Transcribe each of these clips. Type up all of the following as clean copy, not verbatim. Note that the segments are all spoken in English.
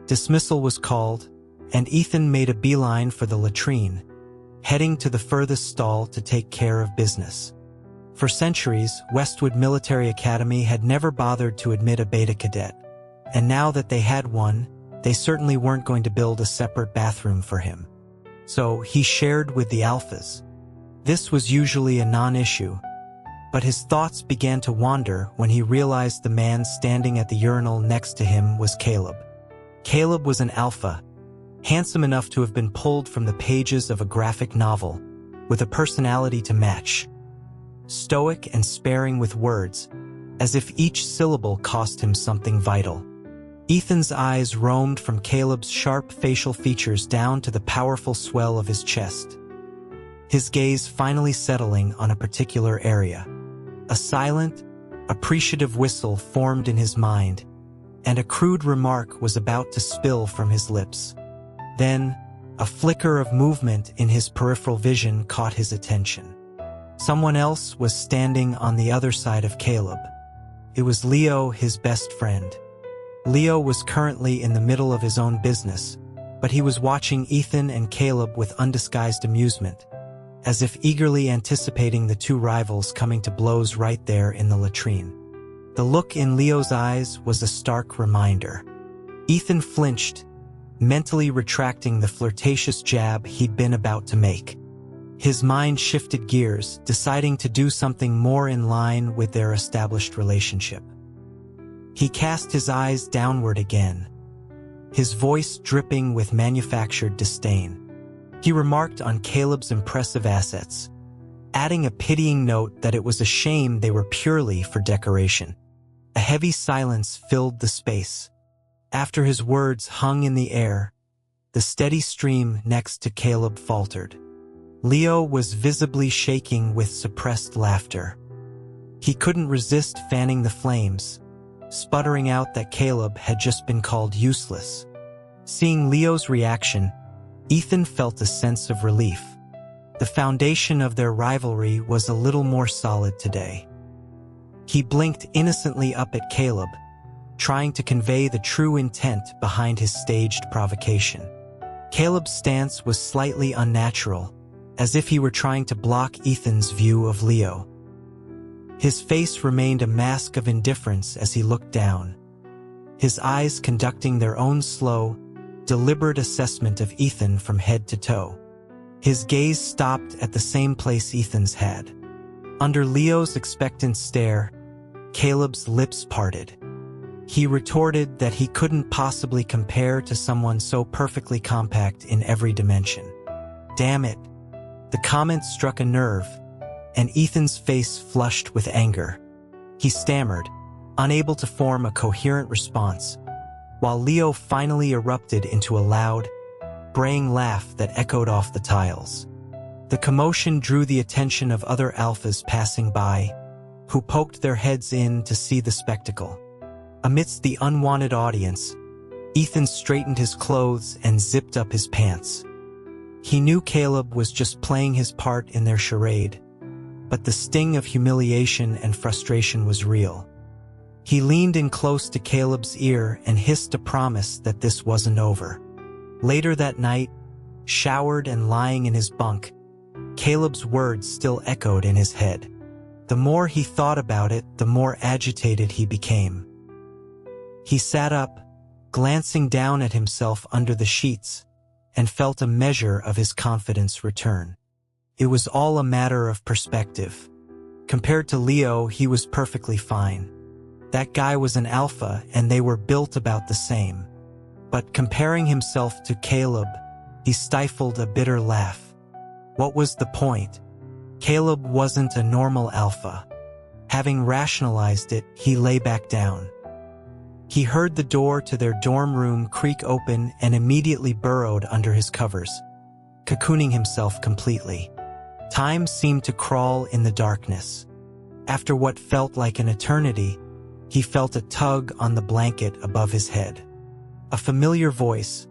Dismissal was called, and Ethan made a beeline for the latrine, heading to the furthest stall to take care of business. For centuries, Westwood Military Academy had never bothered to admit a beta cadet, and now that they had one, they certainly weren't going to build a separate bathroom for him. So he shared with the alphas. This was usually a non-issue, but his thoughts began to wander when he realized the man standing at the urinal next to him was Caleb. Caleb was an alpha, handsome enough to have been pulled from the pages of a graphic novel, with a personality to match. Stoic and sparing with words, as if each syllable cost him something vital. Ethan's eyes roamed from Caleb's sharp facial features down to the powerful swell of his chest, his gaze finally settling on a particular area. A silent, appreciative whistle formed in his mind, and a crude remark was about to spill from his lips. Then, a flicker of movement in his peripheral vision caught his attention. Someone else was standing on the other side of Caleb. It was Leo, his best friend. Leo was currently in the middle of his own business, but he was watching Ethan and Caleb with undisguised amusement, as if eagerly anticipating the two rivals coming to blows right there in the latrine. The look in Leo's eyes was a stark reminder. Ethan flinched, mentally retracting the flirtatious jab he'd been about to make. His mind shifted gears, deciding to do something more in line with their established relationship. He cast his eyes downward again, his voice dripping with manufactured disdain. He remarked on Caleb's impressive assets, adding a pitying note that it was a shame they were purely for decoration. A heavy silence filled the space. After his words hung in the air, the steady stream next to Caleb faltered. Leo was visibly shaking with suppressed laughter. He couldn't resist fanning the flames, sputtering out that Caleb had just been called useless. Seeing Leo's reaction, Ethan felt a sense of relief. The foundation of their rivalry was a little more solid today. He blinked innocently up at Caleb, trying to convey the true intent behind his staged provocation. Caleb's stance was slightly unnatural, as if he were trying to block Ethan's view of Leo. His face remained a mask of indifference as he looked down, his eyes conducting their own slow, deliberate assessment of Ethan from head to toe. His gaze stopped at the same place Ethan's had. Under Leo's expectant stare, Caleb's lips parted. He retorted that he couldn't possibly compare to someone so perfectly compact in every dimension. Damn it. The comment struck a nerve, and Ethan's face flushed with anger. He stammered, unable to form a coherent response, while Leo finally erupted into a loud, braying laugh that echoed off the tiles. The commotion drew the attention of other alphas passing by, who poked their heads in to see the spectacle. Amidst the unwanted audience, Ethan straightened his clothes and zipped up his pants. He knew Caleb was just playing his part in their charade, but the sting of humiliation and frustration was real. He leaned in close to Caleb's ear and hissed a promise that this wasn't over. Later that night, showered and lying in his bunk, Caleb's words still echoed in his head. The more he thought about it, the more agitated he became. He sat up, glancing down at himself under the sheets, and felt a measure of his confidence return. It was all a matter of perspective. Compared to Leo, he was perfectly fine. That guy was an alpha, and they were built about the same. But comparing himself to Caleb, he stifled a bitter laugh. What was the point? Caleb wasn't a normal alpha. Having rationalized it, he lay back down. He heard the door to their dorm room creak open and immediately burrowed under his covers, cocooning himself completely. Time seemed to crawl in the darkness. After what felt like an eternity, he felt a tug on the blanket above his head. A familiar voice,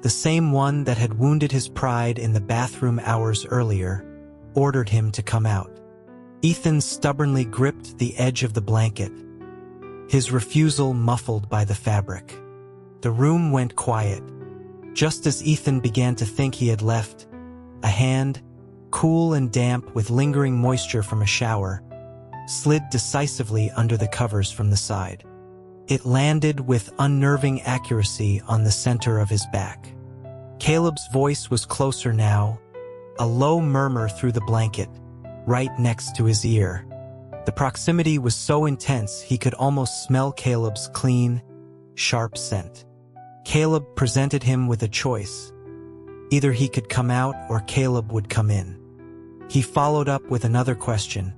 the same one that had wounded his pride in the bathroom hours earlier, ordered him to come out. Ethan stubbornly gripped the edge of the blanket, his refusal muffled by the fabric. The room went quiet. Just as Ethan began to think he had left, a hand, cool and damp with lingering moisture from a shower, slid decisively under the covers from the side. It landed with unnerving accuracy on the center of his back. Caleb's voice was closer now, a low murmur through the blanket, right next to his ear. The proximity was so intense he could almost smell Caleb's clean, sharp scent. Caleb presented him with a choice. Either he could come out or Caleb would come in. He followed up with another question,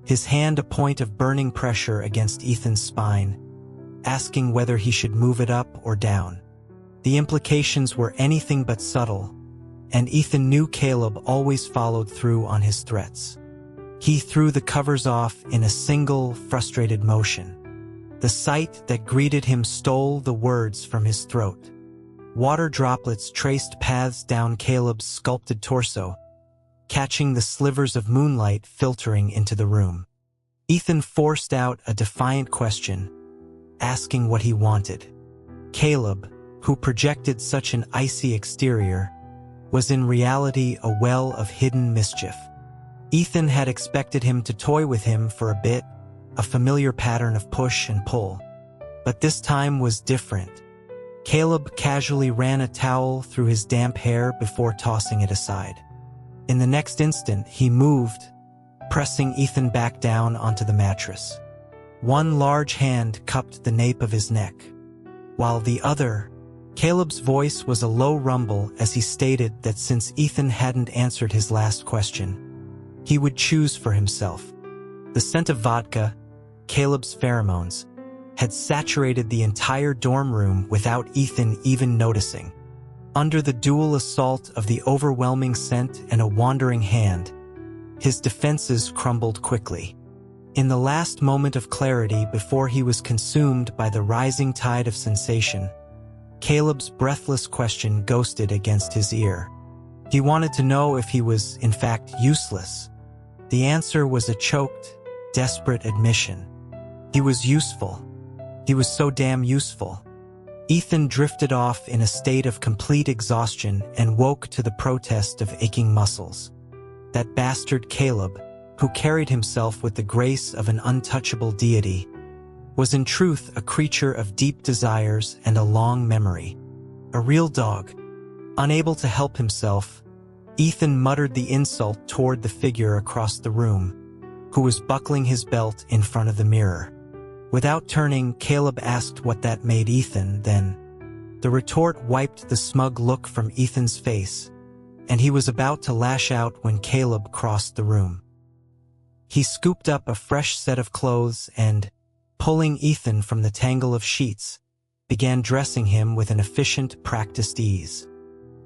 his hand a point of burning pressure against Ethan's spine, asking whether he should move it up or down. The implications were anything but subtle, and Ethan knew Caleb always followed through on his threats. He threw the covers off in a single, frustrated motion. The sight that greeted him stole the words from his throat. Water droplets traced paths down Caleb's sculpted torso, catching the slivers of moonlight filtering into the room. Ethan forced out a defiant question, asking what he wanted. Caleb, who projected such an icy exterior, was in reality a well of hidden mischief. Ethan had expected him to toy with him for a bit, a familiar pattern of push and pull. But this time was different. Caleb casually ran a towel through his damp hair before tossing it aside. In the next instant, he moved, pressing Ethan back down onto the mattress. One large hand cupped the nape of his neck, while the other, Caleb's voice was a low rumble as he stated that since Ethan hadn't answered his last question, he would choose for himself. The scent of vodka, Caleb's pheromones, had saturated the entire dorm room without Ethan even noticing. Under the dual assault of the overwhelming scent and a wandering hand, his defenses crumbled quickly. In the last moment of clarity before he was consumed by the rising tide of sensation, Caleb's breathless question ghosted against his ear. He wanted to know if he was, in fact, useless. The answer was a choked, desperate admission. He was useful. He was so damn useful. Ethan drifted off in a state of complete exhaustion and woke to the protest of aching muscles. That bastard Caleb, who carried himself with the grace of an untouchable deity, was in truth a creature of deep desires and a long memory. A real dog. Unable to help himself, Ethan muttered the insult toward the figure across the room, who was buckling his belt in front of the mirror. Without turning, Caleb asked what that made Ethan, then. The retort wiped the smug look from Ethan's face, and he was about to lash out when Caleb crossed the room. He scooped up a fresh set of clothes and, pulling Ethan from the tangle of sheets, began dressing him with an efficient, practiced ease.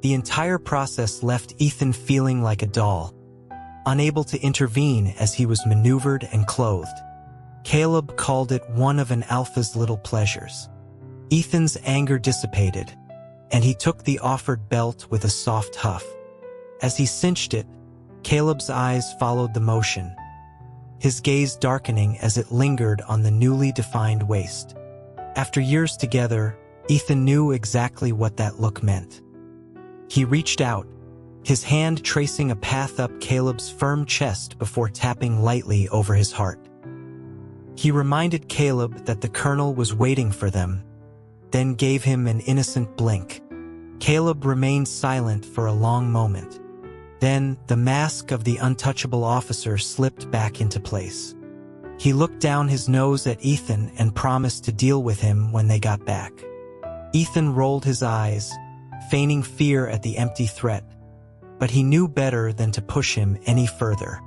The entire process left Ethan feeling like a doll, unable to intervene as he was maneuvered and clothed. Caleb called it one of an alpha's little pleasures. Ethan's anger dissipated, and he took the offered belt with a soft huff. As he cinched it, Caleb's eyes followed the motion, his gaze darkening as it lingered on the newly defined waist. After years together, Ethan knew exactly what that look meant. He reached out, his hand tracing a path up Caleb's firm chest before tapping lightly over his heart. He reminded Caleb that the colonel was waiting for them, then gave him an innocent blink. Caleb remained silent for a long moment. Then, the mask of the untouchable officer slipped back into place. He looked down his nose at Ethan and promised to deal with him when they got back. Ethan rolled his eyes, feigning fear at the empty threat, but he knew better than to push him any further.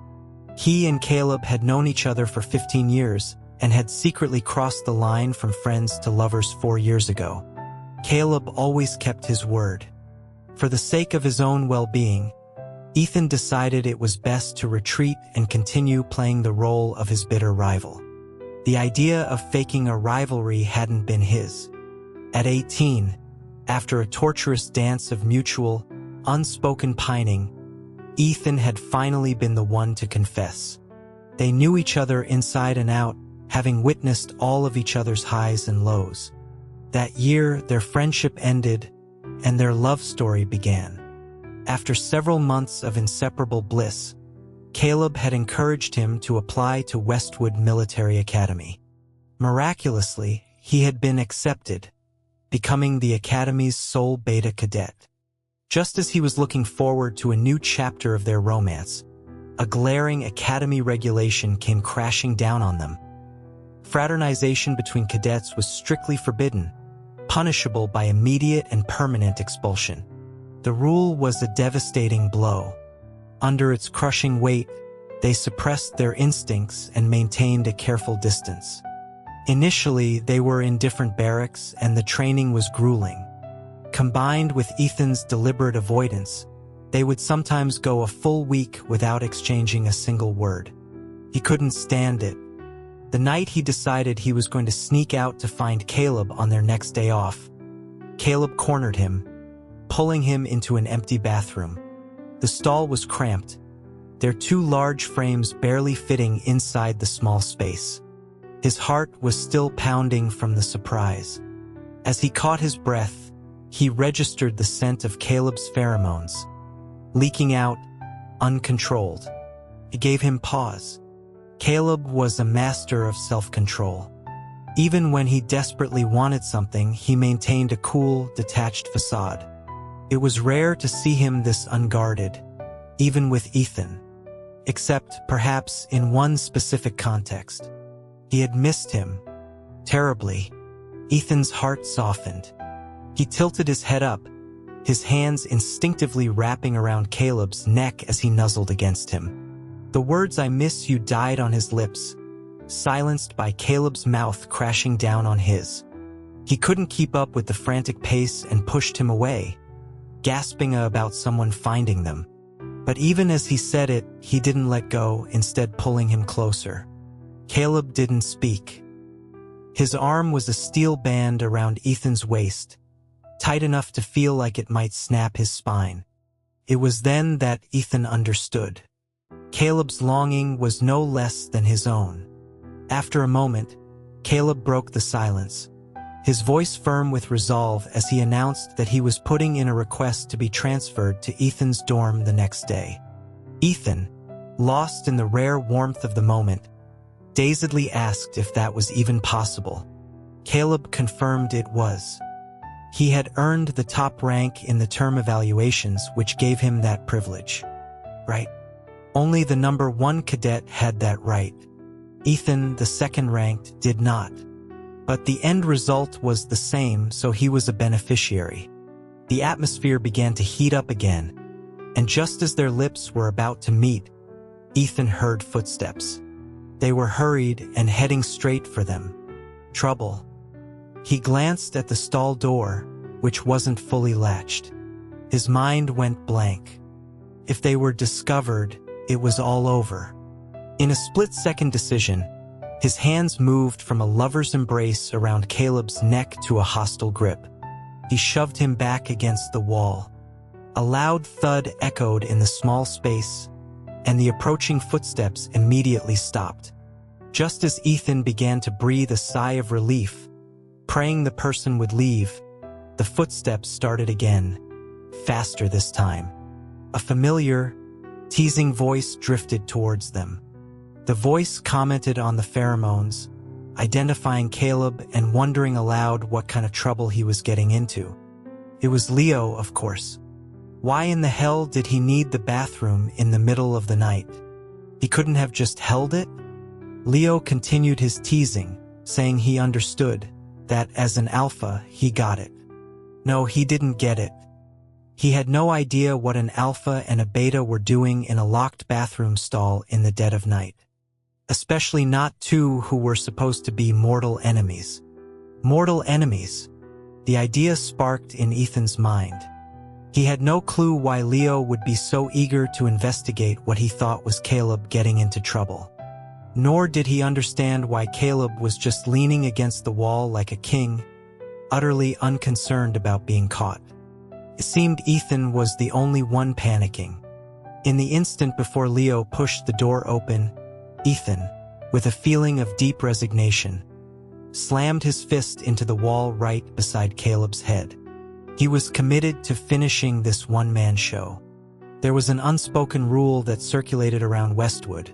He and Caleb had known each other for 15 years and had secretly crossed the line from friends to lovers 4 years ago. Caleb always kept his word. For the sake of his own well-being, Ethan decided it was best to retreat and continue playing the role of his bitter rival. The idea of faking a rivalry hadn't been his. At 18, after a torturous dance of mutual, unspoken pining, Ethan had finally been the one to confess. They knew each other inside and out, having witnessed all of each other's highs and lows. That year, their friendship ended, and their love story began. After several months of inseparable bliss, Caleb had encouraged him to apply to Westwood Military Academy. Miraculously, he had been accepted, becoming the Academy's sole beta cadet. Just as he was looking forward to a new chapter of their romance, a glaring Academy regulation came crashing down on them. Fraternization between cadets was strictly forbidden, punishable by immediate and permanent expulsion. The rule was a devastating blow. Under its crushing weight, they suppressed their instincts and maintained a careful distance. Initially, they were in different barracks and the training was grueling. Combined with Ethan's deliberate avoidance, they would sometimes go a full week without exchanging a single word. He couldn't stand it. The night he decided he was going to sneak out to find Caleb on their next day off, Caleb cornered him, pulling him into an empty bathroom. The stall was cramped, their two large frames barely fitting inside the small space. His heart was still pounding from the surprise. As he caught his breath, he registered the scent of Caleb's pheromones, leaking out, uncontrolled. It gave him pause. Caleb was a master of self-control. Even when he desperately wanted something, he maintained a cool, detached facade. It was rare to see him this unguarded, even with Ethan, except perhaps in one specific context. He had missed him, terribly. Ethan's heart softened. He tilted his head up, his hands instinctively wrapping around Caleb's neck as he nuzzled against him. The words "I miss you" died on his lips, silenced by Caleb's mouth crashing down on his. He couldn't keep up with the frantic pace and pushed him away, gasping about someone finding them. But even as he said it, he didn't let go, instead pulling him closer. Caleb didn't speak. His arm was a steel band around Ethan's waist, tight enough to feel like it might snap his spine. It was then that Ethan understood. Caleb's longing was no less than his own. After a moment, Caleb broke the silence, his voice firm with resolve as he announced that he was putting in a request to be transferred to Ethan's dorm the next day. Ethan, lost in the rare warmth of the moment, dazedly asked if that was even possible. Caleb confirmed it was. He had earned the top rank in the term evaluations, which gave him that privilege. Right? Only the number 1 cadet had that right. Ethan, the second ranked, did not. But the end result was the same, so he was a beneficiary. The atmosphere began to heat up again, and just as their lips were about to meet, Ethan heard footsteps. They were hurried and heading straight for them. Trouble. He glanced at the stall door, which wasn't fully latched. His mind went blank. If they were discovered, it was all over. In a split-second decision, his hands moved from a lover's embrace around Caleb's neck to a hostile grip. He shoved him back against the wall. A loud thud echoed in the small space, and the approaching footsteps immediately stopped. Just as Ethan began to breathe a sigh of relief, praying the person would leave, the footsteps started again, faster this time. A familiar, teasing voice drifted towards them. The voice commented on the pheromones, identifying Caleb and wondering aloud what kind of trouble he was getting into. It was Leo, of course. Why in the hell did he need the bathroom in the middle of the night? He couldn't have just held it? Leo continued his teasing, saying he understood, that as an alpha, he got it. No, he didn't get it. He had no idea what an alpha and a beta were doing in a locked bathroom stall in the dead of night. Especially not two who were supposed to be mortal enemies. Mortal enemies. The idea sparked in Ethan's mind. He had no clue why Leo would be so eager to investigate what he thought was Caleb getting into trouble. Nor did he understand why Caleb was just leaning against the wall like a king, utterly unconcerned about being caught. It seemed Ethan was the only one panicking. In the instant before Leo pushed the door open, Ethan, with a feeling of deep resignation, slammed his fist into the wall right beside Caleb's head. He was committed to finishing this one-man show. There was an unspoken rule that circulated around Westwood.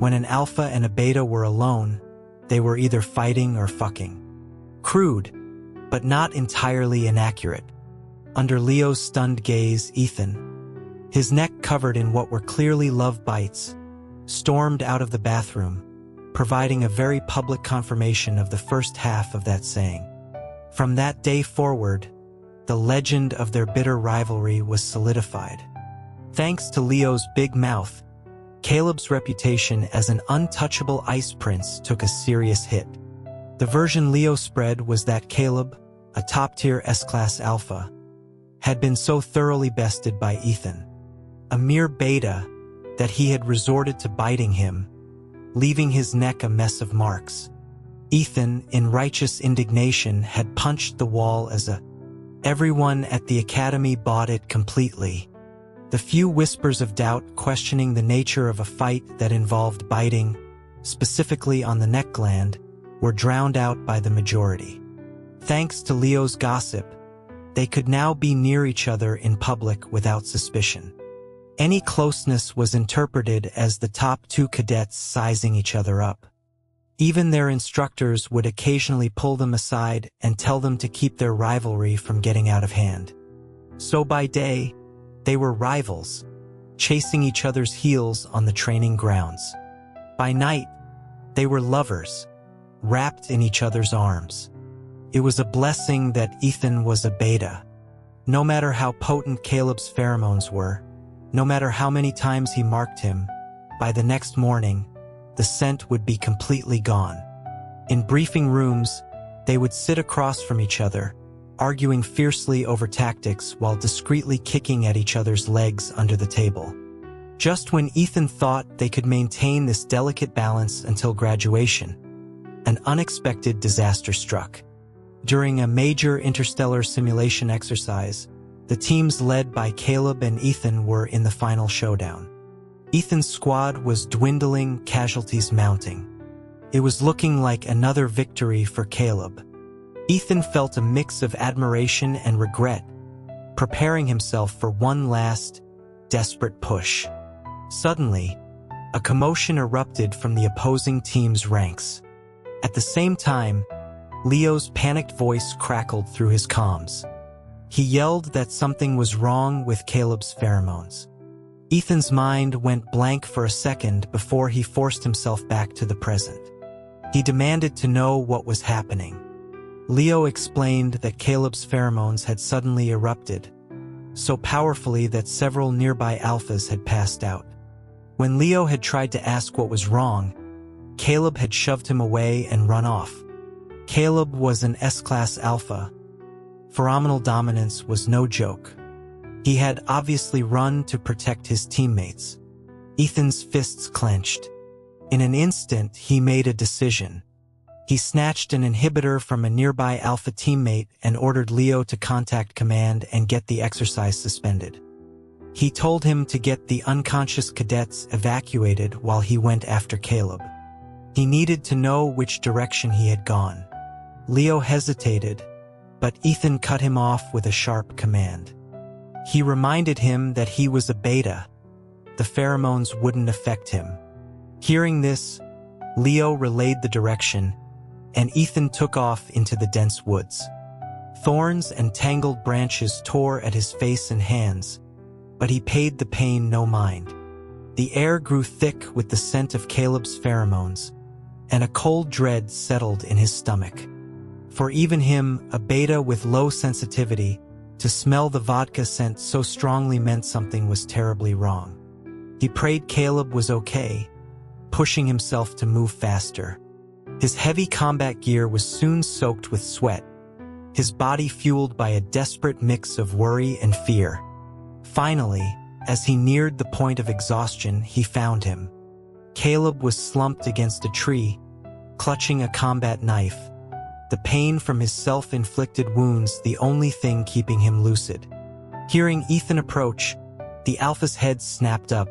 When an alpha and a beta were alone, they were either fighting or fucking. Crude, but not entirely inaccurate. Under Leo's stunned gaze, Ethan, his neck covered in what were clearly love bites, stormed out of the bathroom, providing a very public confirmation of the first half of that saying. From that day forward, the legend of their bitter rivalry was solidified. Thanks to Leo's big mouth, Caleb's reputation as an untouchable ice prince took a serious hit. The version Leo spread was that Caleb, a top-tier S-class alpha, had been so thoroughly bested by Ethan, a mere beta, that he had resorted to biting him, leaving his neck a mess of marks. Ethan, in righteous indignation, had punched the wall everyone at the academy bought it completely. The few whispers of doubt questioning the nature of a fight that involved biting, specifically on the neck gland, were drowned out by the majority. Thanks to Leo's gossip, they could now be near each other in public without suspicion. Any closeness was interpreted as the top two cadets sizing each other up. Even their instructors would occasionally pull them aside and tell them to keep their rivalry from getting out of hand. So by day, they were rivals, chasing each other's heels on the training grounds. By night, they were lovers, wrapped in each other's arms. It was a blessing that Ethan was a beta. No matter how potent Caleb's pheromones were, no matter how many times he marked him, by the next morning, the scent would be completely gone. In briefing rooms, they would sit across from each other, arguing fiercely over tactics while discreetly kicking at each other's legs under the table. Just when Ethan thought they could maintain this delicate balance until graduation, an unexpected disaster struck. During a major interstellar simulation exercise, the teams led by Caleb and Ethan were in the final showdown. Ethan's squad was dwindling, casualties mounting. It was looking like another victory for Caleb. Ethan felt a mix of admiration and regret, preparing himself for one last, desperate push. Suddenly, a commotion erupted from the opposing team's ranks. At the same time, Leo's panicked voice crackled through his comms. He yelled that something was wrong with Caleb's pheromones. Ethan's mind went blank for a second before he forced himself back to the present. He demanded to know what was happening. Leo explained that Caleb's pheromones had suddenly erupted, so powerfully that several nearby alphas had passed out. When Leo had tried to ask what was wrong, Caleb had shoved him away and run off. Caleb was an S-class alpha. Pheromonal dominance was no joke. He had obviously run to protect his teammates. Ethan's fists clenched. In an instant, he made a decision. He snatched an inhibitor from a nearby alpha teammate and ordered Leo to contact command and get the exercise suspended. He told him to get the unconscious cadets evacuated while he went after Caleb. He needed to know which direction he had gone. Leo hesitated, but Ethan cut him off with a sharp command. He reminded him that he was a beta. The pheromones wouldn't affect him. Hearing this, Leo relayed the direction, and Ethan took off into the dense woods. Thorns and tangled branches tore at his face and hands, but he paid the pain no mind. The air grew thick with the scent of Caleb's pheromones, and a cold dread settled in his stomach. For even him, a beta with low sensitivity, to smell the vodka scent so strongly meant something was terribly wrong. He prayed Caleb was okay, pushing himself to move faster. His heavy combat gear was soon soaked with sweat, his body fueled by a desperate mix of worry and fear. Finally, as he neared the point of exhaustion, he found him. Caleb was slumped against a tree, clutching a combat knife, the pain from his self-inflicted wounds the only thing keeping him lucid. Hearing Ethan approach, the alpha's head snapped up,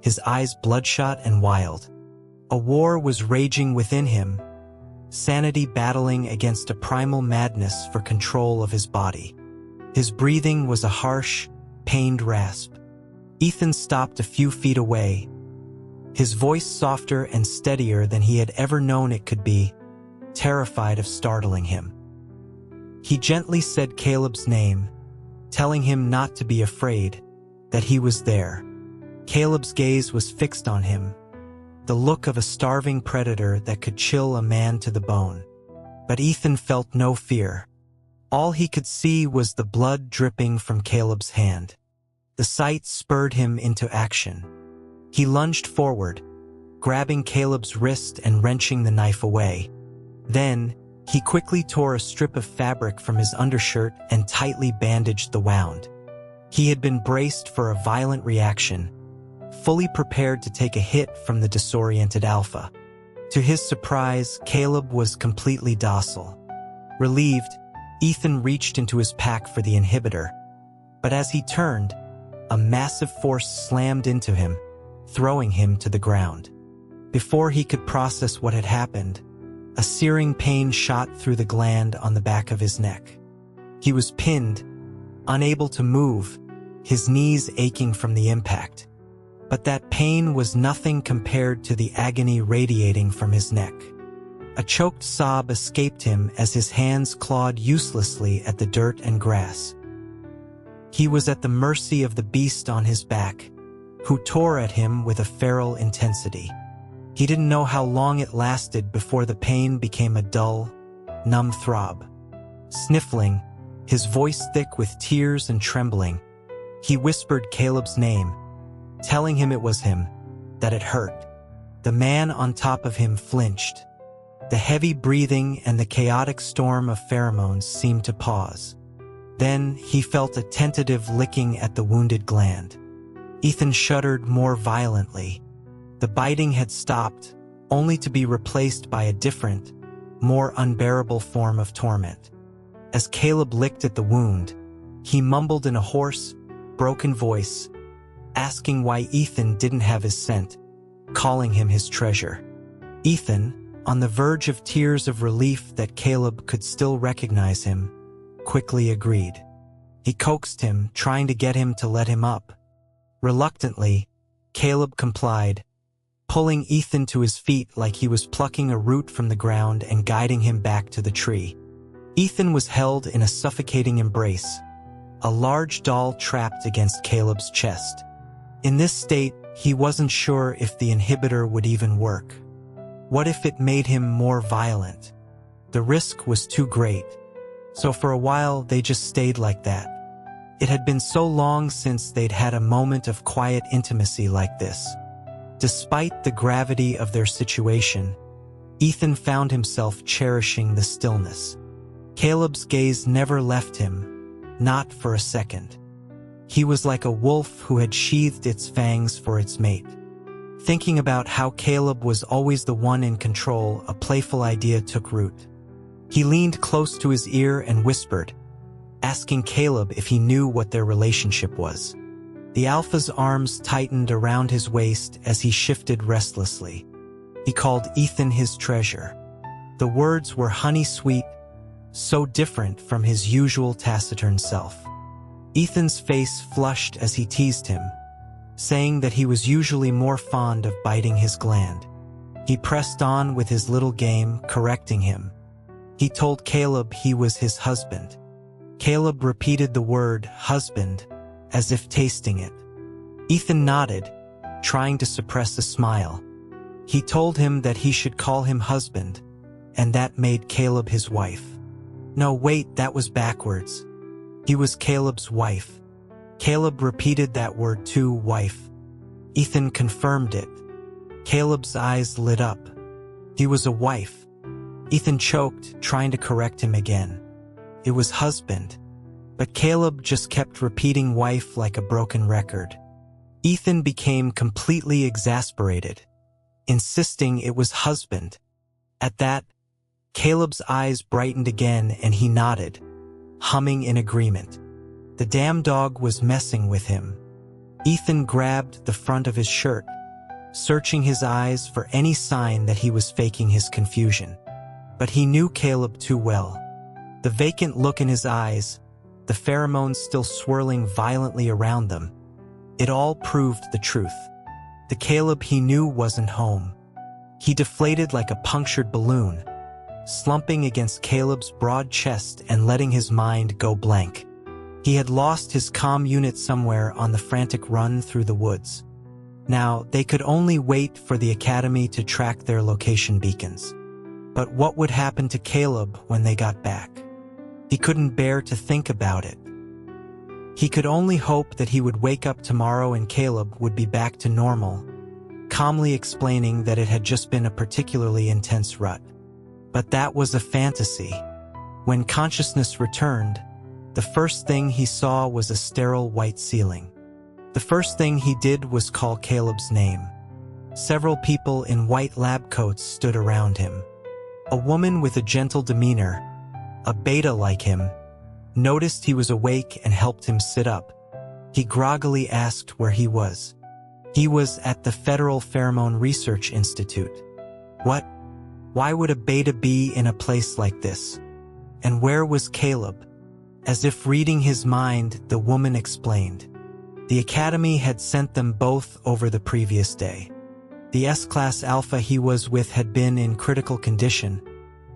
his eyes bloodshot and wild. A war was raging within him, sanity battling against a primal madness for control of his body. His breathing was a harsh, pained rasp. Ethan stopped a few feet away, his voice softer and steadier than he had ever known it could be, terrified of startling him. He gently said Caleb's name, telling him not to be afraid, that he was there. Caleb's gaze was fixed on him, the look of a starving predator that could chill a man to the bone. But Ethan felt no fear. All he could see was the blood dripping from Caleb's hand. The sight spurred him into action. He lunged forward, grabbing Caleb's wrist and wrenching the knife away. Then, he quickly tore a strip of fabric from his undershirt and tightly bandaged the wound. He had been braced for a violent reaction, fully prepared to take a hit from the disoriented alpha. To his surprise, Caleb was completely docile. Relieved, Ethan reached into his pack for the inhibitor. But as he turned, a massive force slammed into him, throwing him to the ground. Before he could process what had happened, a searing pain shot through the gland on the back of his neck. He was pinned, unable to move, his knees aching from the impact. But that pain was nothing compared to the agony radiating from his neck. A choked sob escaped him as his hands clawed uselessly at the dirt and grass. He was at the mercy of the beast on his back, who tore at him with a feral intensity. He didn't know how long it lasted before the pain became a dull, numb throb. Sniffling, his voice thick with tears and trembling, he whispered Caleb's name, telling him it was him, that it hurt. The man on top of him flinched. The heavy breathing and the chaotic storm of pheromones seemed to pause. Then he felt a tentative licking at the wounded gland. Ethan shuddered more violently. The biting had stopped, only to be replaced by a different, more unbearable form of torment. As Caleb licked at the wound, he mumbled in a hoarse, broken voice, asking why Ethan didn't have his scent, calling him his treasure. Ethan, on the verge of tears of relief that Caleb could still recognize him, quickly agreed. He coaxed him, trying to get him to let him up. Reluctantly, Caleb complied, pulling Ethan to his feet like he was plucking a root from the ground and guiding him back to the tree. Ethan was held in a suffocating embrace, a large doll trapped against Caleb's chest. In this state, he wasn't sure if the inhibitor would even work. What if it made him more violent? The risk was too great. So for a while, they just stayed like that. It had been so long since they'd had a moment of quiet intimacy like this. Despite the gravity of their situation, Ethan found himself cherishing the stillness. Caleb's gaze never left him, not for a second. He was like a wolf who had sheathed its fangs for its mate. Thinking about how Caleb was always the one in control, a playful idea took root. He leaned close to his ear and whispered, asking Caleb if he knew what their relationship was. The alpha's arms tightened around his waist as he shifted restlessly. He called Ethan his treasure. The words were honey-sweet, so different from his usual taciturn self. Ethan's face flushed as he teased him, saying that he was usually more fond of biting his gland. He pressed on with his little game, correcting him. He told Caleb he was his husband. Caleb repeated the word husband, as if tasting it. Ethan nodded, trying to suppress a smile. He told him that he should call him husband, and that made Caleb his wife. No, wait, that was backwards. He was Caleb's wife. Caleb repeated that word too, wife. Ethan confirmed it. Caleb's eyes lit up. He was a wife. Ethan choked, trying to correct him again. It was husband. But Caleb just kept repeating wife like a broken record. Ethan became completely exasperated, insisting it was husband. At that, Caleb's eyes brightened again and he nodded, humming in agreement. The damn dog was messing with him. Ethan grabbed the front of his shirt, searching his eyes for any sign that he was faking his confusion. But he knew Caleb too well. The vacant look in his eyes, the pheromones still swirling violently around them. It all proved the truth. The Caleb he knew wasn't home. He deflated like a punctured balloon, slumping against Caleb's broad chest and letting his mind go blank. He had lost his comm unit somewhere on the frantic run through the woods. Now, they could only wait for the academy to track their location beacons. But what would happen to Caleb when they got back? He couldn't bear to think about it. He could only hope that he would wake up tomorrow and Caleb would be back to normal, calmly explaining that it had just been a particularly intense rut. But that was a fantasy. When consciousness returned, the first thing he saw was a sterile white ceiling. The first thing he did was call Caleb's name. Several people in white lab coats stood around him. A woman with a gentle demeanor, a beta like him, noticed he was awake and helped him sit up. He groggily asked where he was. He was at the Federal Pheromone Research Institute. What? Why would a beta be in a place like this? And where was Caleb? As if reading his mind, the woman explained. The academy had sent them both over the previous day. The S-Class Alpha he was with had been in critical condition,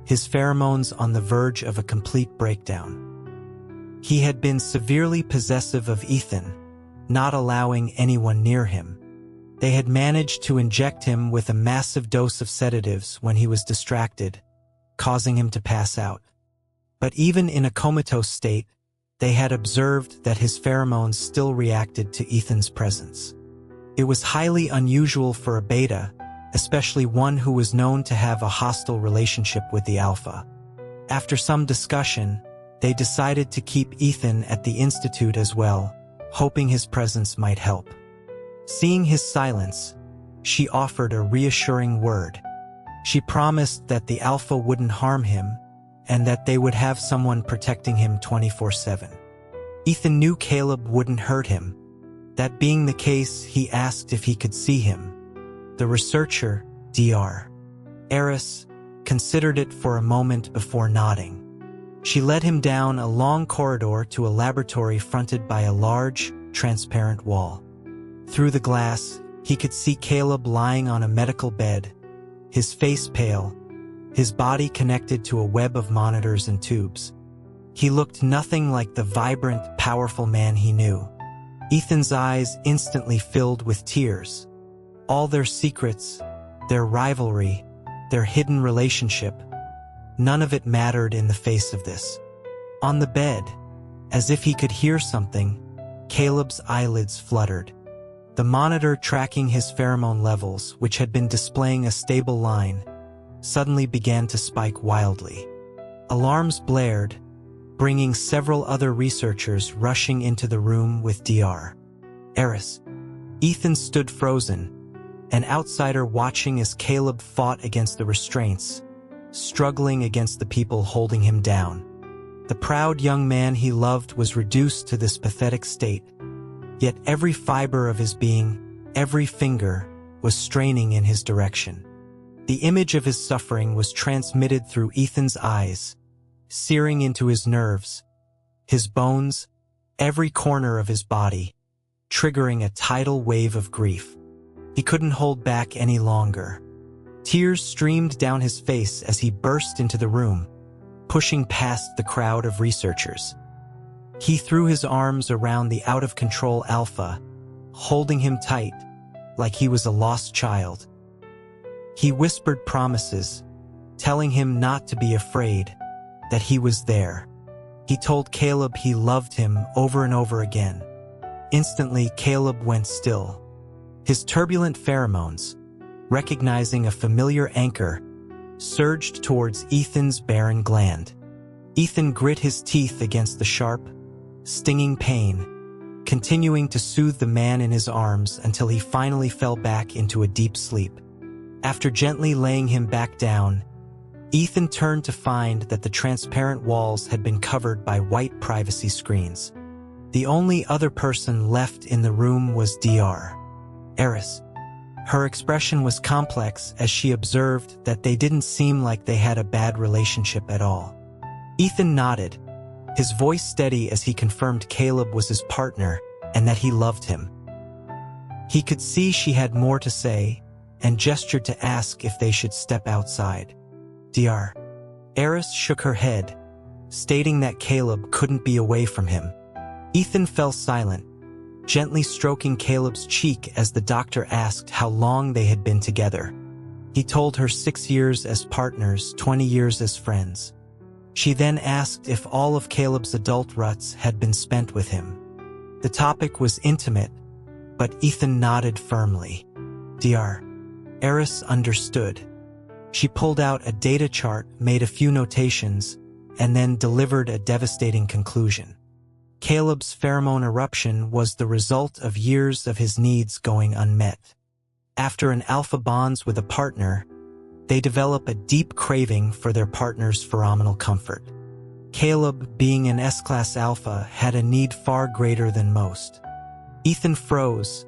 his pheromones on the verge of a complete breakdown. He had been severely possessive of Ethan, not allowing anyone near him. They had managed to inject him with a massive dose of sedatives when he was distracted, causing him to pass out. But even in a comatose state, they had observed that his pheromones still reacted to Ethan's presence. It was highly unusual for a beta, especially one who was known to have a hostile relationship with the alpha. After some discussion, they decided to keep Ethan at the institute as well, hoping his presence might help. Seeing his silence, she offered a reassuring word. She promised that the alpha wouldn't harm him and that they would have someone protecting him 24/7. Ethan knew Caleb wouldn't hurt him. That being the case, he asked if he could see him. The researcher, Dr. Eris, considered it for a moment before nodding. She led him down a long corridor to a laboratory fronted by a large, transparent wall. Through the glass, he could see Caleb lying on a medical bed, his face pale, his body connected to a web of monitors and tubes. He looked nothing like the vibrant, powerful man he knew. Ethan's eyes instantly filled with tears. All their secrets, their rivalry, their hidden relationship, none of it mattered in the face of this. On the bed, as if he could hear something, Caleb's eyelids fluttered. The monitor tracking his pheromone levels, which had been displaying a stable line, suddenly began to spike wildly. Alarms blared, bringing several other researchers rushing into the room with Dr. Eris. Ethan stood frozen, an outsider watching as Caleb fought against the restraints, struggling against the people holding him down. The proud young man he loved was reduced to this pathetic state, yet every fiber of his being, every finger, was straining in his direction. The image of his suffering was transmitted through Ethan's eyes, searing into his nerves, his bones, every corner of his body, triggering a tidal wave of grief. He couldn't hold back any longer. Tears streamed down his face as he burst into the room, pushing past the crowd of researchers. He threw his arms around the out-of-control alpha, holding him tight, like he was a lost child. He whispered promises, telling him not to be afraid, that he was there. He told Caleb he loved him over and over again. Instantly, Caleb went still. His turbulent pheromones, recognizing a familiar anchor, surged towards Ethan's barren gland. Ethan grit his teeth against the sharp, stinging pain, continuing to soothe the man in his arms until he finally fell back into a deep sleep. After gently laying him back down, Ethan turned to find that the transparent walls had been covered by white privacy screens. The only other person left in the room was Dr. Eris. Her expression was complex as she observed that they didn't seem like they had a bad relationship at all. Ethan nodded, his voice steady as he confirmed Caleb was his partner and that he loved him. He could see she had more to say and gestured to ask if they should step outside. Dr. Eris shook her head, stating that Caleb couldn't be away from him. Ethan fell silent, gently stroking Caleb's cheek as the doctor asked how long they had been together. He told her 6 years as partners, 20 years as friends. She then asked if all of Caleb's adult ruts had been spent with him. The topic was intimate, but Ethan nodded firmly. Dr. Eris understood. She pulled out a data chart, made a few notations, and then delivered a devastating conclusion. Caleb's pheromone eruption was the result of years of his needs going unmet. After an alpha bonds with a partner, they develop a deep craving for their partner's pheromonal comfort. Caleb, being an S-class alpha, had a need far greater than most. Ethan froze,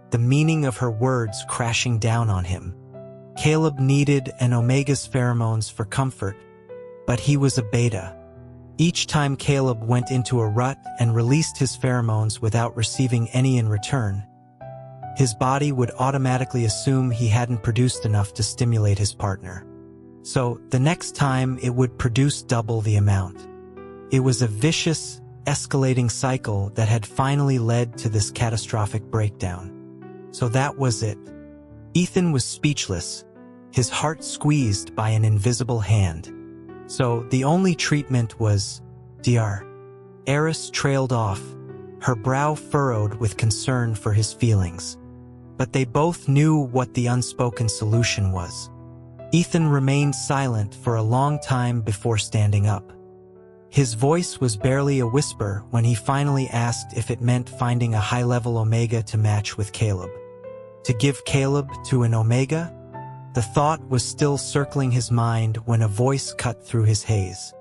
the meaning of her words crashing down on him. Caleb needed an omega's pheromones for comfort, but he was a beta. Each time Caleb went into a rut and released his pheromones without receiving any in return, his body would automatically assume he hadn't produced enough to stimulate his partner. So, the next time it would produce double the amount. It was a vicious, escalating cycle that had finally led to this catastrophic breakdown. So that was it. Ethan was speechless, his heart squeezed by an invisible hand. So the only treatment was Dr. Eris trailed off, her brow furrowed with concern for his feelings. But they both knew what the unspoken solution was. Ethan remained silent for a long time before standing up. His voice was barely a whisper when he finally asked if it meant finding a high-level omega to match with Caleb. To give Caleb to an omega? The thought was still circling his mind when a voice cut through his haze.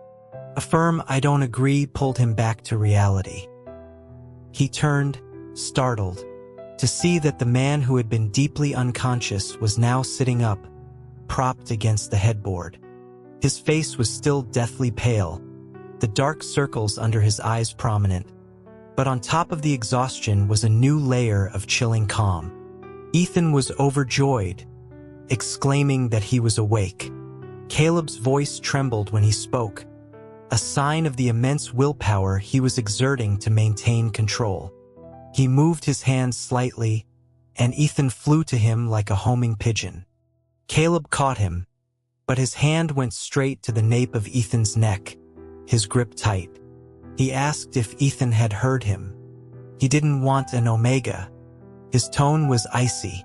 A firm "I don't agree" pulled him back to reality. He turned, startled, to see that the man who had been deeply unconscious was now sitting up, propped against the headboard. His face was still deathly pale, the dark circles under his eyes prominent, but on top of the exhaustion was a new layer of chilling calm. Ethan was overjoyed, exclaiming that he was awake. Caleb's voice trembled when he spoke, a sign of the immense willpower he was exerting to maintain control. He moved his hands slightly, and Ethan flew to him like a homing pigeon. Caleb caught him, but his hand went straight to the nape of Ethan's neck, his grip tight. He asked if Ethan had heard him. He didn't want an omega. His tone was icy.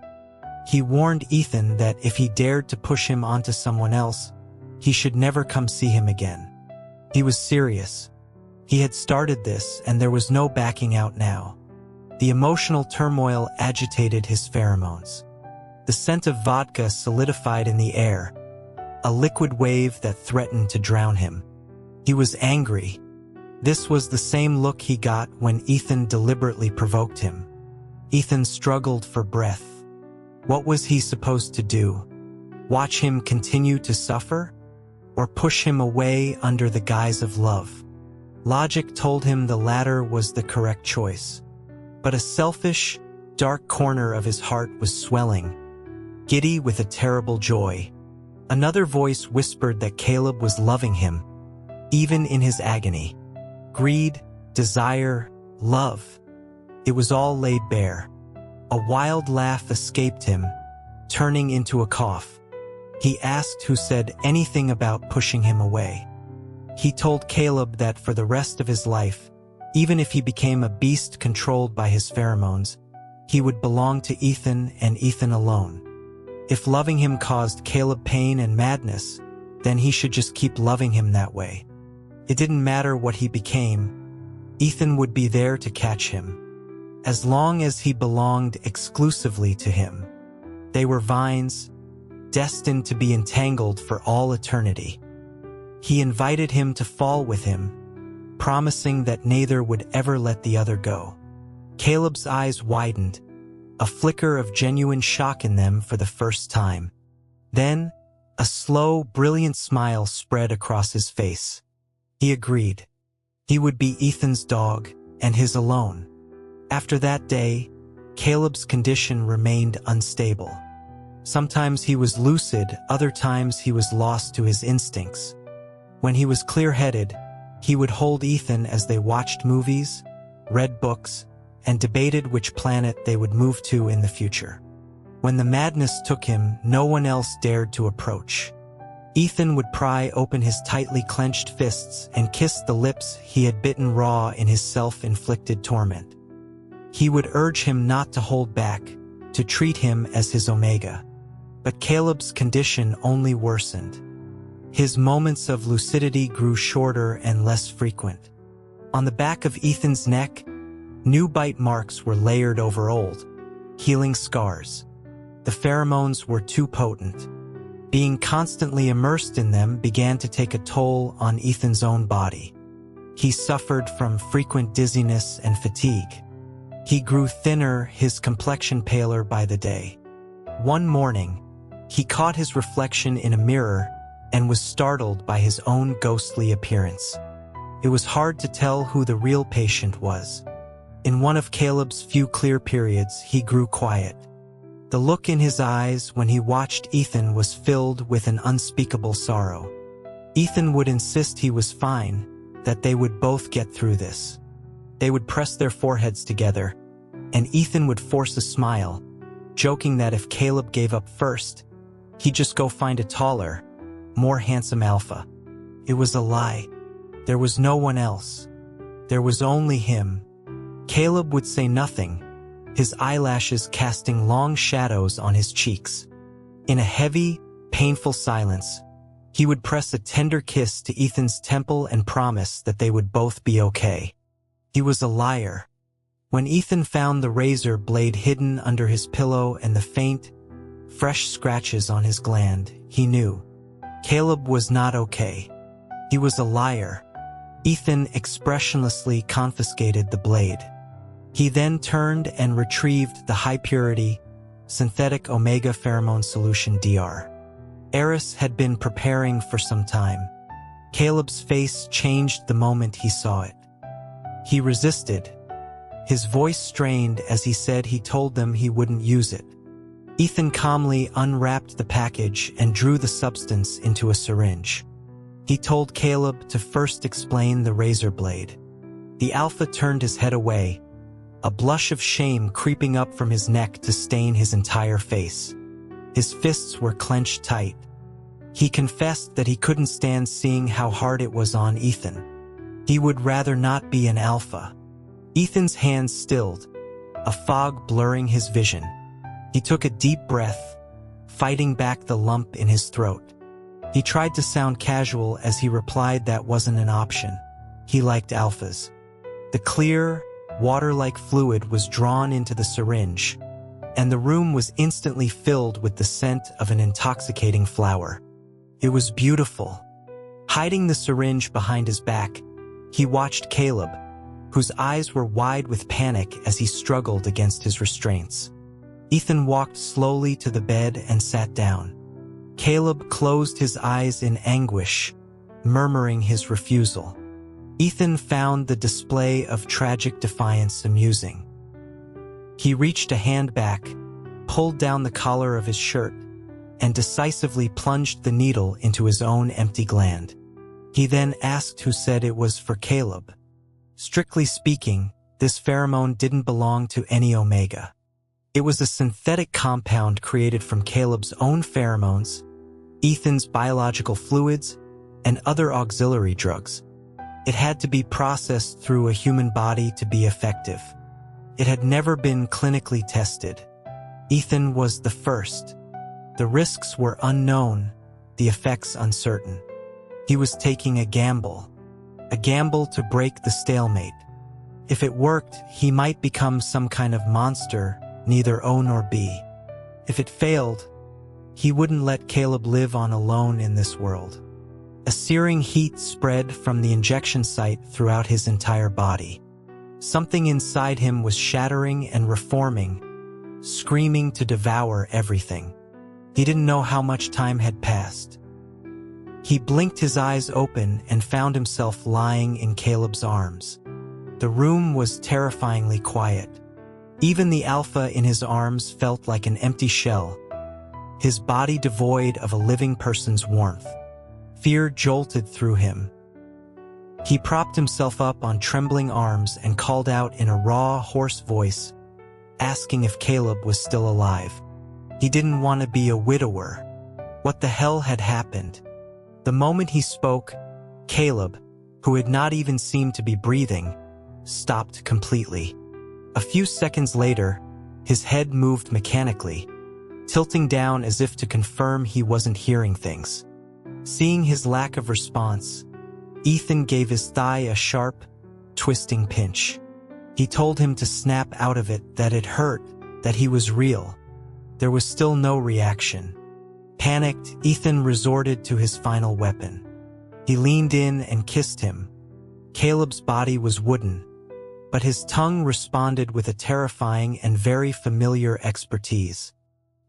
He warned Ethan that if he dared to push him onto someone else, he should never come see him again. He was serious. He had started this, and there was no backing out now. The emotional turmoil agitated his pheromones. The scent of vodka solidified in the air, a liquid wave that threatened to drown him. He was angry. This was the same look he got when Ethan deliberately provoked him. Ethan struggled for breath. What was he supposed to do? Watch him continue to suffer? Or push him away under the guise of love? Logic told him the latter was the correct choice. But a selfish, dark corner of his heart was swelling, giddy with a terrible joy. Another voice whispered that Caleb was loving him, even in his agony. Greed, desire, love. It was all laid bare. A wild laugh escaped him, turning into a cough. He asked who said anything about pushing him away. He told Caleb that for the rest of his life, even if he became a beast controlled by his pheromones, he would belong to Ethan and Ethan alone. If loving him caused Caleb pain and madness, then he should just keep loving him that way. It didn't matter what he became, Ethan would be there to catch him. As long as he belonged exclusively to him. They were vines, destined to be entangled for all eternity. He invited him to fall with him, promising that neither would ever let the other go. Caleb's eyes widened, a flicker of genuine shock in them for the first time. Then, a slow, brilliant smile spread across his face. He agreed. He would be Ethan's dog, and his alone. After that day, Caleb's condition remained unstable. Sometimes he was lucid, other times he was lost to his instincts. When he was clear-headed, he would hold Ethan as they watched movies, read books, and debated which planet they would move to in the future. When the madness took him, no one else dared to approach. Ethan would pry open his tightly clenched fists and kiss the lips he had bitten raw in his self-inflicted torment. He would urge him not to hold back, to treat him as his omega. But Caleb's condition only worsened. His moments of lucidity grew shorter and less frequent. On the back of Ethan's neck, new bite marks were layered over old, healing scars. The pheromones were too potent. Being constantly immersed in them began to take a toll on Ethan's own body. He suffered from frequent dizziness and fatigue. He grew thinner, his complexion paler by the day. One morning, he caught his reflection in a mirror and was startled by his own ghostly appearance. It was hard to tell who the real patient was. In one of Caleb's few clear periods, he grew quiet. The look in his eyes when he watched Ethan was filled with an unspeakable sorrow. Ethan would insist he was fine, that they would both get through this. They would press their foreheads together, and Ethan would force a smile, joking that if Caleb gave up first, he'd just go find a taller, more handsome alpha. It was a lie. There was no one else. There was only him. Caleb would say nothing, his eyelashes casting long shadows on his cheeks. In a heavy, painful silence, he would press a tender kiss to Ethan's temple and promise that they would both be okay. He was a liar. When Ethan found the razor blade hidden under his pillow and the faint, fresh scratches on his gland, he knew. Caleb was not okay. He was a liar. Ethan expressionlessly confiscated the blade. He then turned and retrieved the high-purity, synthetic omega pheromone solution DR. Eris had been preparing for some time. Caleb's face changed the moment he saw it. He resisted. His voice strained as he said he told them he wouldn't use it. Ethan calmly unwrapped the package and drew the substance into a syringe. He told Caleb to first explain the razor blade. The alpha turned his head away, a blush of shame creeping up from his neck to stain his entire face. His fists were clenched tight. He confessed that he couldn't stand seeing how hard it was on Ethan. He would rather not be an alpha. Ethan's hands stilled, a fog blurring his vision. He took a deep breath, fighting back the lump in his throat. He tried to sound casual as he replied that wasn't an option. He liked alphas. The clear, water-like fluid was drawn into the syringe, and the room was instantly filled with the scent of an intoxicating flower. It was beautiful. Hiding the syringe behind his back, he watched Caleb, whose eyes were wide with panic as he struggled against his restraints. Ethan walked slowly to the bed and sat down. Caleb closed his eyes in anguish, murmuring his refusal. Ethan found the display of tragic defiance amusing. He reached a hand back, pulled down the collar of his shirt, and decisively plunged the needle into his own empty gland. He then asked who said it was for Caleb. Strictly speaking, this pheromone didn't belong to any omega. It was a synthetic compound created from Caleb's own pheromones, Ethan's biological fluids, and other auxiliary drugs. It had to be processed through a human body to be effective. It had never been clinically tested. Ethan was the first. The risks were unknown, the effects uncertain. He was taking a gamble to break the stalemate. If it worked, he might become some kind of monster, neither O nor B. If it failed, he wouldn't let Caleb live on alone in this world. A searing heat spread from the injection site throughout his entire body. Something inside him was shattering and reforming, screaming to devour everything. He didn't know how much time had passed. He blinked his eyes open and found himself lying in Caleb's arms. The room was terrifyingly quiet. Even the alpha in his arms felt like an empty shell, his body devoid of a living person's warmth. Fear jolted through him. He propped himself up on trembling arms and called out in a raw, hoarse voice, asking if Caleb was still alive. He didn't want to be a widower. What the hell had happened? The moment he spoke, Caleb, who had not even seemed to be breathing, stopped completely. A few seconds later, his head moved mechanically, tilting down as if to confirm he wasn't hearing things. Seeing his lack of response, Ethan gave his thigh a sharp, twisting pinch. He told him to snap out of it, that it hurt, that he was real. There was still no reaction. Panicked, Ethan resorted to his final weapon. He leaned in and kissed him. Caleb's body was wooden, but his tongue responded with a terrifying and very familiar expertise.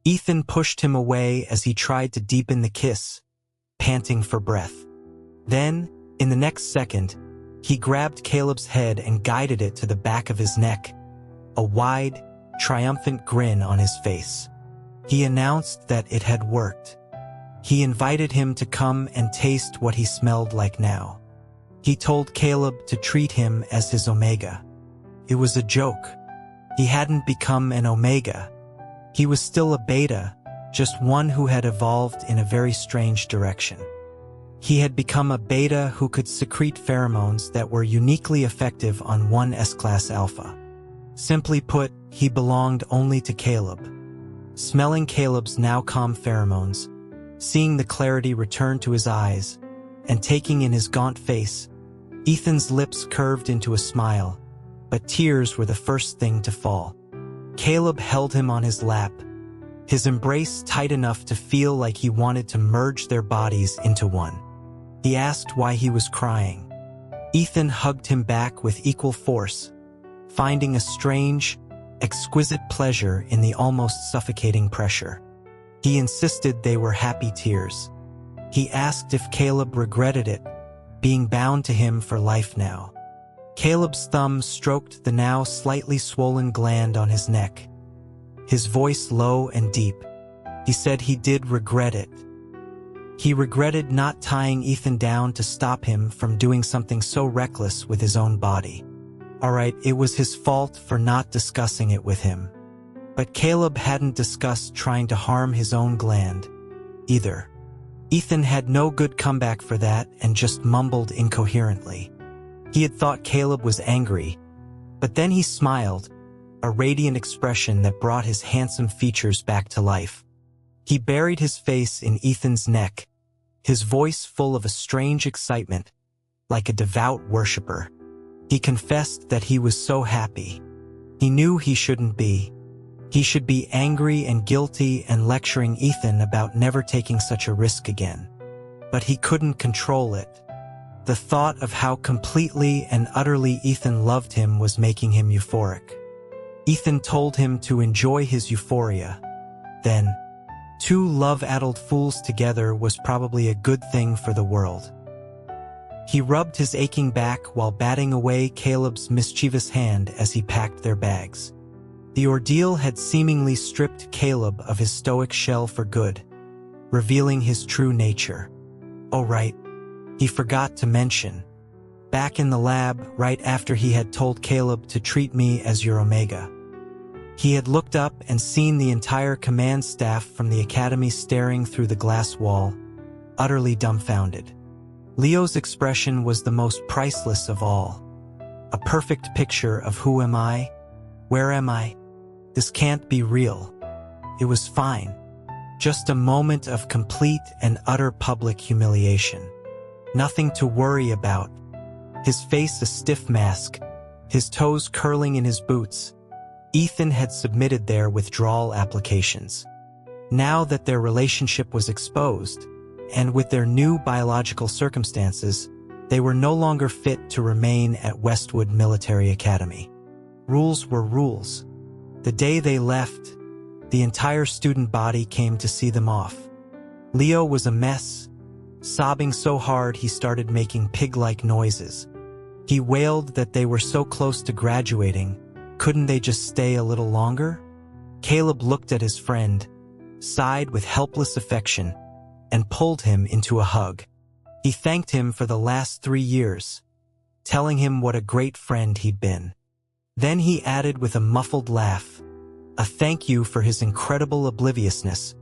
Ethan pushed him away as he tried to deepen the kiss, panting for breath. Then, in the next second, he grabbed Caleb's head and guided it to the back of his neck, a wide, triumphant grin on his face. He announced that it had worked. He invited him to come and taste what he smelled like now. He told Caleb to treat him as his omega. It was a joke. He hadn't become an omega. He was still a beta, just one who had evolved in a very strange direction. He had become a beta who could secrete pheromones that were uniquely effective on one S-class alpha. Simply put, he belonged only to Caleb. Smelling Caleb's now calm pheromones, seeing the clarity return to his eyes, and taking in his gaunt face, Ethan's lips curved into a smile, but tears were the first thing to fall. Caleb held him on his lap, his embrace tight enough to feel like he wanted to merge their bodies into one. He asked why he was crying. Ethan hugged him back with equal force, finding a strange, exquisite pleasure in the almost suffocating pressure. He insisted they were happy tears. He asked if Caleb regretted it, being bound to him for life now. Caleb's thumb stroked the now slightly swollen gland on his neck. His voice low and deep. He said he did regret it. He regretted not tying Ethan down to stop him from doing something so reckless with his own body. Alright, it was his fault for not discussing it with him. But Caleb hadn't discussed trying to harm his own gland, either. Ethan had no good comeback for that and just mumbled incoherently. He had thought Caleb was angry, but then he smiled, a radiant expression that brought his handsome features back to life. He buried his face in Ethan's neck, his voice full of a strange excitement, like a devout worshiper. He confessed that he was so happy. He knew he shouldn't be. He should be angry and guilty and lecturing Ethan about never taking such a risk again. But he couldn't control it. The thought of how completely and utterly Ethan loved him was making him euphoric. Ethan told him to enjoy his euphoria. Then, two love-addled fools together was probably a good thing for the world. He rubbed his aching back while batting away Caleb's mischievous hand as he packed their bags. The ordeal had seemingly stripped Caleb of his stoic shell for good, revealing his true nature. Oh right, he forgot to mention. Back in the lab, right after he had told Caleb to treat me as your omega, he had looked up and seen the entire command staff from the academy staring through the glass wall, utterly dumbfounded. Leo's expression was the most priceless of all. A perfect picture of who am I? Where am I? This can't be real. It was fine. Just a moment of complete and utter public humiliation. Nothing to worry about. His face a stiff mask, his toes curling in his boots. Ethan had submitted their withdrawal applications. Now that their relationship was exposed, and with their new biological circumstances, they were no longer fit to remain at Westwood Military Academy. Rules were rules. The day they left, The entire student body came to see them off. Leo was a mess, sobbing so hard he started making pig-like noises. He wailed that they were so close to graduating, couldn't they just stay a little longer? Caleb looked at his friend, sighed with helpless affection, and pulled him into a hug. He thanked him for the last 3 years, telling him what a great friend he'd been. Then he added with a muffled laugh, a thank you for his incredible obliviousness,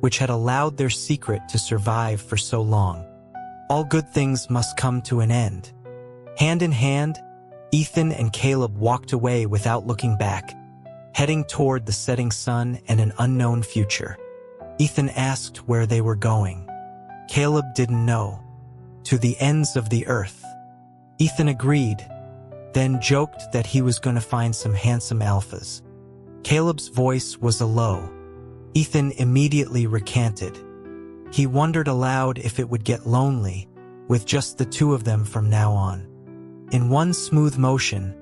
which had allowed their secret to survive for so long. All good things must come to an end. Hand in hand, Ethan and Caleb walked away without looking back, heading toward the setting sun and an unknown future. Ethan asked where they were going. Caleb didn't know. To the ends of the earth. Ethan agreed, then joked that he was going to find some handsome alphas. Caleb's voice was a low. Ethan immediately recanted. He wondered aloud if it would get lonely, with just the two of them from now on. In one smooth motion,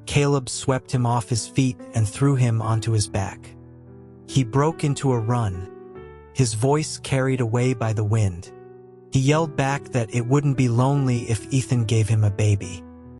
Caleb swept him off his feet and threw him onto his back. He broke into a run, his voice carried away by the wind. He yelled back that it wouldn't be lonely if Ethan gave him a baby.